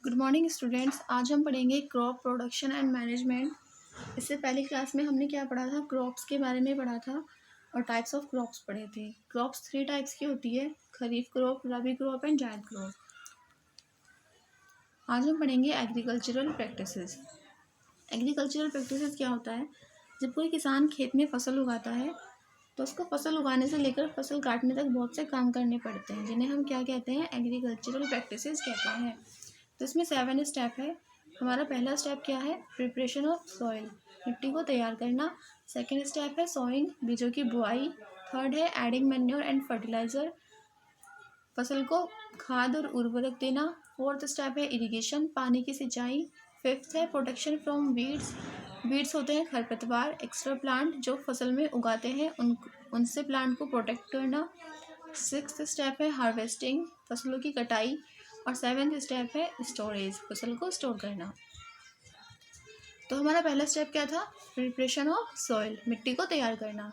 Good morning students. आज हम पढ़ेंगे क्रॉप प्रोडक्शन एंड मैनेजमेंट। इससे पहली क्लास में हमने क्या पढ़ा था, क्रॉप्स के बारे में पढ़ा था और टाइप्स ऑफ क्रॉप्स पढ़े थे। क्रॉप्स 3 टाइप्स की होती है, खरीफ क्रॉप, रबी क्रॉप एंड जायद क्रॉप। आज हम पढ़ेंगे एग्रीकल्चरल प्रैक्टिसेस। एग्रीकल्चरल प्रैक्टिसेस क्या होता है? जब कोई किसान खेत में फसल उगाता है तो उसको फसल उगाने से लेकर फसल काटने तक बहुत से काम करने पड़ते हैं, जिन्हें हम क्या कहते हैं, एग्रीकल्चरल प्रैक्टिसेस कहते हैं। तो इसमें 7 स्टेप है। हमारा पहला स्टेप क्या है? प्रिपरेशन ऑफ सॉइल, मिट्टी को तैयार करना। सेकेंड स्टेप है सोइंग, बीजों की बुआई। थर्ड है एडिंग मैन्योर एंड फर्टिलाइजर, फसल को खाद और उर्वरक देना। फोर्थ स्टेप है इरिगेशन, पानी की सिंचाई। फिफ्थ है प्रोटेक्शन फ्रॉम वीड्स, वीड्स होते हैं खरपतवार, एक्स्ट्रा प्लांट जो फसल में उगाते हैं उनसे प्लांट को प्रोटेक्ट करना। सिक्स्थ स्टेप है हार्वेस्टिंग, फसलों की कटाई। और सेवेंथ स्टेप है स्टोरेज, फसल को स्टोर करना। तो हमारा पहला स्टेप क्या था? प्रिपरेशन ऑफ सॉइल, मिट्टी को तैयार करना।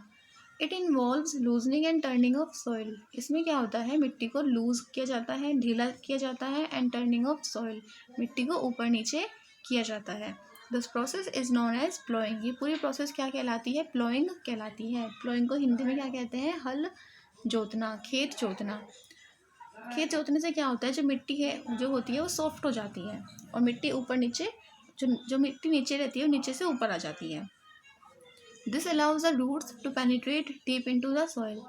It involves loosening and turning of soil. इसमें क्या होता है, मिट्टी को लूज किया जाता है, ढीला किया जाता है। एंड टर्निंग ऑफ सॉइल, मिट्टी को ऊपर नीचे किया जाता है। This process is known as ploughing. ये पूरी प्रोसेस क्या कहलाती है? प्लोइंग कहलाती है। प्लोइंग को हिंदी में क्या कहते हैं? हल जोतना, खेत जोतना। खेत जोतने से क्या होता है, जो मिट्टी है जो होती है वो सॉफ्ट हो जाती है और मिट्टी ऊपर नीचे, जो मिट्टी नीचे रहती है वो नीचे से ऊपर आ जाती है। This allows the roots to penetrate deep into the soil.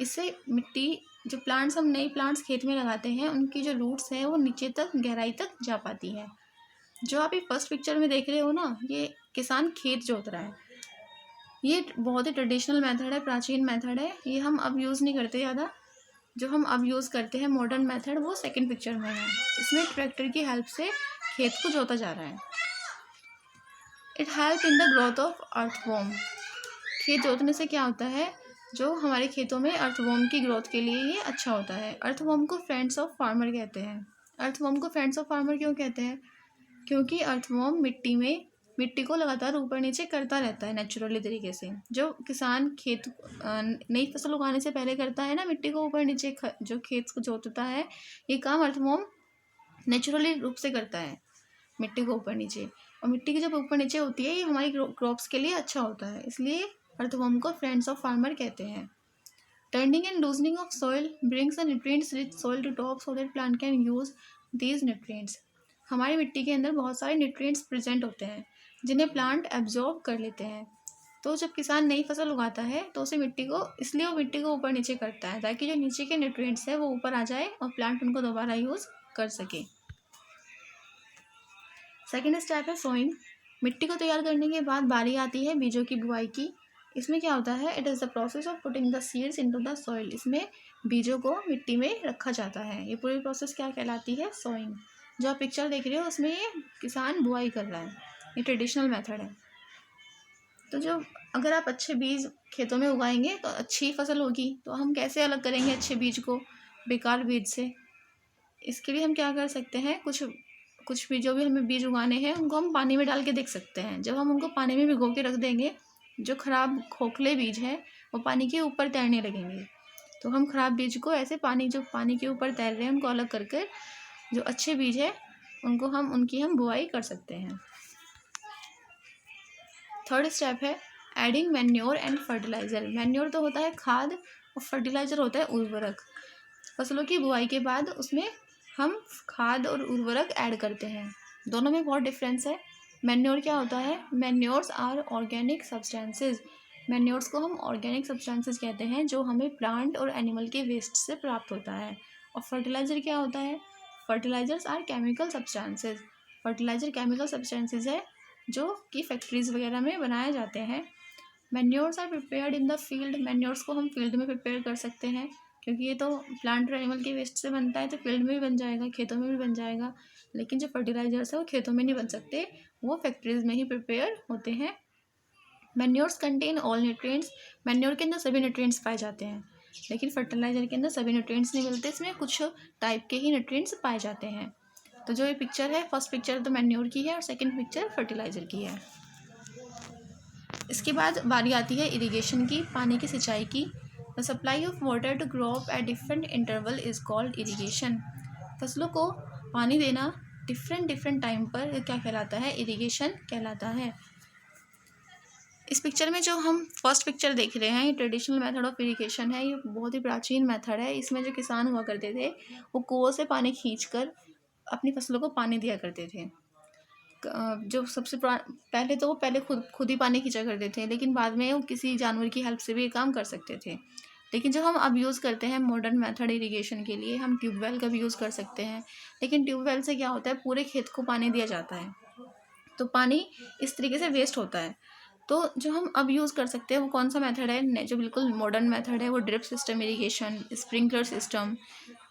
इससे मिट्टी, जो प्लांट्स, हम नए प्लांट्स खेत में लगाते हैं, उनकी जो रूट्स है वो नीचे तक, गहराई तक जा पाती है। जो आप ये फर्स्ट पिक्चर में देख रहे हो ना, ये किसान खेत जोत रहा है। ये बहुत ही ट्रेडिशनल मेथड है, प्राचीन मेथड है। ये हम अब यूज़ नहीं करते ज़्यादा। जो हम अब यूज़ करते हैं मॉडर्न मेथड, वो सेकंड पिक्चर में है। इसमें ट्रैक्टर की हेल्प से खेत को जोता जा रहा है। It help in the growth of earthworm. खेत जोतने से क्या होता है, जो हमारे खेतों में अर्थवॉर्म की ग्रोथ के लिए ये अच्छा होता है। अर्थवॉर्म को फ्रेंड्स ऑफ फार्मर कहते हैं। अर्थवॉर्म को फ्रेंड्स ऑफ फार्मर क्यों कहते हैं? क्योंकि अर्थवॉर्म मिट्टी को लगातार ऊपर नीचे करता रहता है नेचुरली तरीके से। जो किसान नई फसल उगाने से पहले करता है ना, मिट्टी को ऊपर नीचे, जो खेत को जोतता है, ये काम अर्थवॉर्म नेचुरली रूप से करता है, मिट्टी को ऊपर नीचे। और मिट्टी की जब ऊपर नीचे होती है, ये हमारी क्रॉप्स के लिए अच्छा होता है, इसलिए अर्थवॉर्म को फ्रेंड्स ऑफ फार्मर कहते हैं। Turning and loosening of soil brings the nutrients rich soil to top so that plant can use these nutrients. हमारी मिट्टी के अंदर बहुत सारे न्यूट्रिएंट्स प्रेजेंट होते हैं जिन्हें प्लांट एब्जॉर्ब कर लेते हैं। तो जब किसान नई फसल उगाता है तो उसे इसलिए वो मिट्टी को ऊपर नीचे करता है, ताकि जो नीचे के न्यूट्रिएंट्स है वो ऊपर आ जाए और प्लांट उनको दोबारा यूज़ कर सके। सेकेंड स्टेप है सोइंग। मिट्टी को तैयार करने के बाद बारी आती है बीजों की बुआई की। इसमें क्या होता है, it is the process of putting the seeds into the soil. इसमें बीजों को मिट्टी में रखा जाता है। ये पूरी प्रोसेस क्या कहलाती है? सोइंग। जो आप पिक्चर देख रहे हो उसमें ये किसान बुआई कर रहा है, ये ट्रेडिशनल मेथड है। तो जो अगर आप अच्छे बीज खेतों में उगाएंगे तो अच्छी फसल होगी। तो हम कैसे अलग करेंगे अच्छे बीज को बेकार बीज से? इसके लिए हम क्या कर सकते हैं, कुछ भी, जो भी हमें बीज उगाने हैं उनको हम पानी में डाल के देख सकते हैं। जब हम उनको पानी में भिगो के रख देंगे, जो खराब खोखले बीज हैं वो पानी के ऊपर तैरने लगेंगे। तो हम खराब बीज को ऐसे जो पानी के ऊपर तैर रहे हैं उनको अलग करके जो अच्छे बीज है उनकी हम बुआई कर सकते हैं। थर्ड स्टेप है adding manure and fertiliser. Manure तो होता है खाद और फर्टिलाइज़र होता है उर्वरक। फसलों की बुआई के बाद उसमें हम खाद और उर्वरक ऐड करते हैं। दोनों में बहुत डिफरेंस है। मैन्योर क्या होता है? Manures are organic substances. Manures को हम ऑर्गेनिक सब्सटेंसेस कहते हैं, जो हमें प्लांट और एनिमल के वेस्ट से प्राप्त होता है। और फर्टिलाइज़र क्या होता है? Fertilisers are chemical substances. Fertiliser chemical substances है जो कि फैक्ट्रीज वगैरह में बनाए जाते हैं। Manures are prepared in the field. Manures को हम फील्ड में प्रिपेयर कर सकते हैं, क्योंकि ये तो प्लांट और एनिमल के वेस्ट से बनता है, तो फील्ड में भी बन जाएगा, खेतों में भी बन जाएगा। लेकिन जो फर्टिलाइजर्स है वो खेतों में नहीं बन सकते, वो फैक्ट्रीज में ही प्रिपेयर होते हैं। Manures contain all nutrients. Manure के अंदर सभी न्यूट्रिएंट्स पाए जाते हैं, लेकिन फर्टिलाइजर के अंदर सभी न्यूट्रिएंट्स नहीं मिलते, इसमें कुछ टाइप के ही न्यूट्रिएंट्स पाए जाते हैं। तो जो ये पिक्चर है, फर्स्ट पिक्चर तो मैन्योर की है और सेकंड पिक्चर फर्टिलाइज़र की है। इसके बाद बारी आती है इरिगेशन की, पानी की सिंचाई की। The supply of water to crop at different interval is called irrigation. फसलों को पानी देना डिफरेंट डिफरेंट टाइम पर ये क्या कहलाता है, इरिगेशन कहलाता है। इस पिक्चर में जो हम फर्स्ट पिक्चर देख रहे हैं, ये ट्रेडिशनल मेथड ऑफ इरिगेशन है। ये बहुत ही प्राचीन मेथड है। इसमें जो किसान हुआ करते थे वो कुओं से पानी खींचकर अपनी फसलों को पानी दिया करते थे। जो सबसे पहले तो वो खुद ही पानी खींचा करते थे, लेकिन बाद में वो किसी जानवर की हेल्प से भी ये काम कर सकते थे। लेकिन जो हम अब यूज़ करते हैं मॉडर्न मेथड इरिगेशन के लिए, हम ट्यूबवेल का भी यूज़ कर सकते हैं। लेकिन ट्यूबवेल से क्या होता है, पूरे खेत को पानी दिया जाता है, तो पानी इस तरीके से वेस्ट होता है। तो जो हम अब यूज़ कर सकते हैं वो कौन सा मेथड है, जो बिल्कुल मॉडर्न मेथड है, वो drip system irrigation, sprinkler system.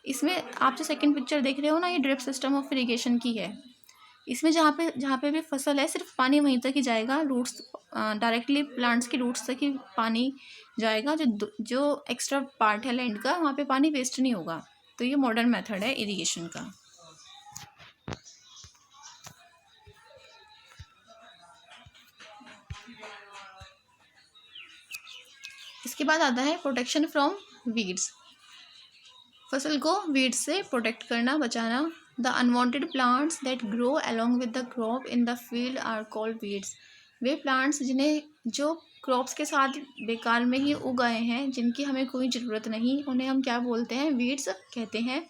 इसमें आप जो सेकंड पिक्चर देख रहे हो ना, ये ड्रिप सिस्टम ऑफ इरिगेशन की है। इसमें जहाँ पे भी फसल है सिर्फ पानी वहीं तक ही जाएगा, रूट्स डायरेक्टली प्लांट्स की रूट्स तक ही पानी जाएगा। जो एक्स्ट्रा पार्ट है लैंड का, वहाँ पे पानी वेस्ट नहीं होगा। तो ये मॉडर्न मेथड है इरिगेशन का। इसके बाद आता है प्रोटेक्शन फ्रॉम वीड्स। फसल को वीड्स से प्रोटेक्ट करना, बचाना। The unwanted plants that grow along with the crop in the field are called weeds. वे प्लांट्स जो क्रॉप्स के साथ बेकार में ही उग आए हैं, जिनकी हमें कोई ज़रूरत नहीं, उन्हें हम क्या बोलते हैं, वीड्स कहते हैं।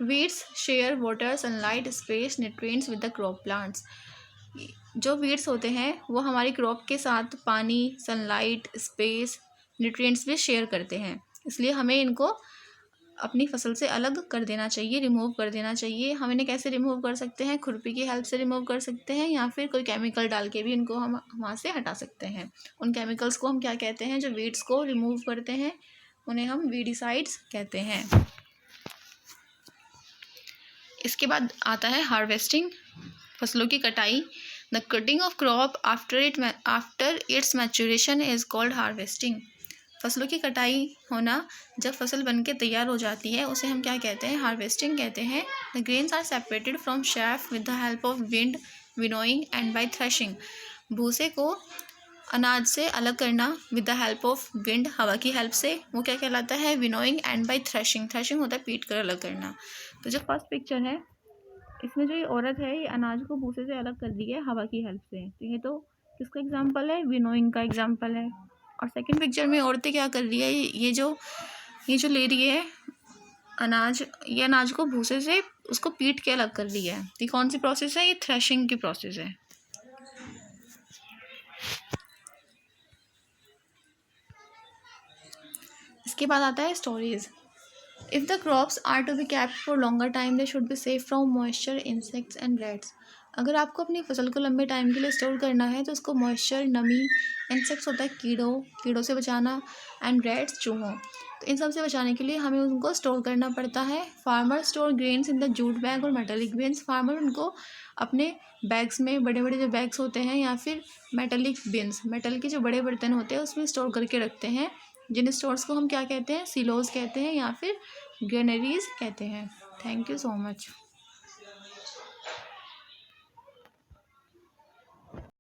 Weeds share water, sunlight, space, nutrients with the crop plants. जो वीड्स होते हैं वो हमारी क्रॉप के साथ पानी, सनलाइट, स्पेस, न्यूट्रिएंट्स भी शेयर करते हैं। इसलिए हमें इनको अपनी फसल से अलग कर देना चाहिए, रिमूव कर देना चाहिए। हम इन्हें कैसे रिमूव कर सकते हैं, खुरपी की हेल्प से रिमूव कर सकते हैं, या फिर कोई केमिकल डाल के भी इनको हम वहाँ से हटा सकते हैं। उन केमिकल्स को हम क्या कहते हैं, जो वीड्स को रिमूव करते हैं, उन्हें हम वीडिसाइड्स कहते हैं। इसके बाद आता है हार्वेस्टिंग, फसलों की कटाई। The cutting of crop after it's maturation is called harvesting. फसलों की कटाई होना जब फसल बनके तैयार हो जाती है, उसे हम क्या कहते हैं, हार्वेस्टिंग कहते हैं। The grains are separated from chaff with the help of wind, winnowing and by threshing. भूसे को अनाज से अलग करना with the help of wind, हवा की हेल्प से, वो क्या कहलाता है, winnowing and by threshing. Threshing होता है पीट कर अलग करना। तो जो फर्स्ट पिक्चर है, इसमें जो ये औरत है, ये अनाज को भूसे से अलग कर रही है हवा की हेल्प से। तो ये तो किसका एग्जाम्पल है, विनोइंग का एग्जाम्पल है। और सेकंड पिक्चर में औरतें क्या कर रही है, ये जो ले रही है अनाज, ये अनाज को भूसे से उसको पीट के अलग कर रही है। ये कौन सी प्रोसेस है, ये थ्रेशिंग की प्रोसेस है। इसके बाद आता है storage. If the crops are to be kept for longer time, they should be safe from moisture, insects and rats. अगर आपको अपनी फसल को लंबे टाइम के लिए स्टोर करना है, तो उसको मॉइस्चर, नमी, इंसेक्ट्स होता है कीड़ों से बचाना, एंड रैट्स, चूहों, तो इन सब से बचाने के लिए हमें उनको स्टोर करना पड़ता है। Farmer store grains in the jute bag और मेटालिक बिन्स। फार्मर उनको अपने बैग्स में, बड़े बड़े जो बैग्स होते हैं, या फिर मेटालिक बिन्स, मेटल के जो बड़े बर्तन होते हैं, उसमें स्टोर करके रखते हैं। जिन स्टोर्स को हम क्या कहते हैं, सिलोज कहते हैं, या फिर ग्रेनरीज कहते हैं। Thank you so much.